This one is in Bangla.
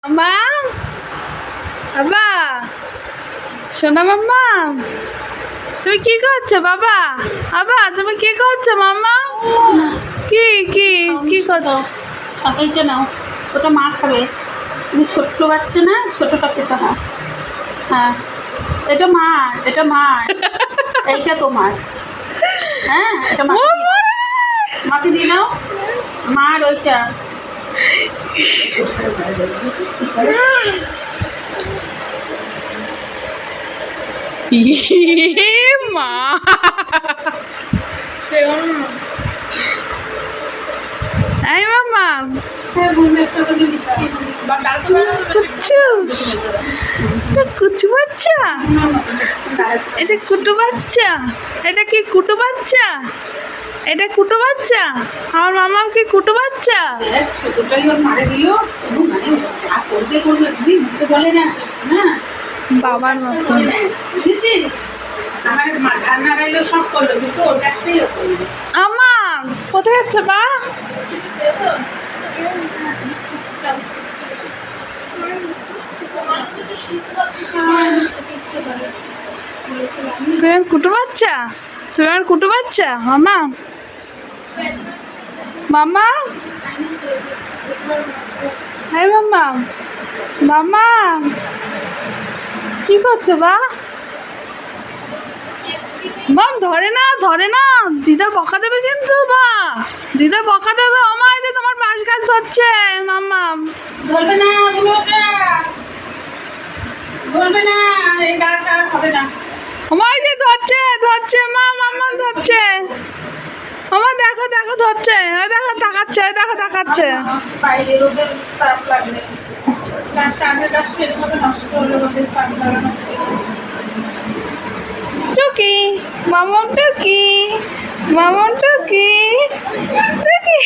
মামা, বাবা, সোনা মাম্মা, তুমি কি করছো বাবা? বাবা তুমি কি করছো মাম্মা? কি কি কি করছো? এইটা নাও, ওটা মা খাবে। তুমি ছোট্ট বাচ্চা না, ছোটটা খেতে হয়। হ্যাঁ, এটা মার, এটা মার, এইটা তোমার। হ্যাঁ, এটা মাকে দিয়ে নাও। মার ওইটা। মা এই মাম্মা, হ্যাঁ, বলবে একটা করে মিষ্টি বা ডাল তো কুচু বাচ্চা, এটা কুটু বাচ্চা, এটা কি কুটু বাচ্চা? এটা কুটু বাচ্চা? আমার মামাম কি কুটু বাচ্চা? ছোটটাই ওর মারে দিল। মানে যা করবে করবে, তুমি মুখে বলে না না বাবার মতো। বুঝেছিস? আমার রান্না রাইলো সব করলো, কিন্তু ওর কাছটাই ও করলো। আমার কোথায় যাচ্ছে বা? তুমি আর কুটু বাচ্চা, তুমি আর কুটু বাচ্চা মামা। মামা, হাই মামা, মামা কি করছো বা? বাম ধরে না, ধরে না, দিদা বকা দেবে কিন্তু বা, দিদা বকা দেবে। আমার যে তোমার পাশ গাছ হচ্ছে মাম্মা। বলবে না, বলবে না, এই গাছ আর হবে না। আমার যে ধরছে, ধরছে মা, মাম্মা ধরছে। আমার দেখো দেখো ধরছে, ওই দেখো তাকাচ্ছে, ওই দেখো তাকাচ্ছে। বাইরে ওদের খারাপ লাগবে। গাছটা আগের গাছটা এভাবে নষ্ট হলে ওদের খারাপ লাগানো। টুকি, মামন টুকি, মামন টুকি, টুকি।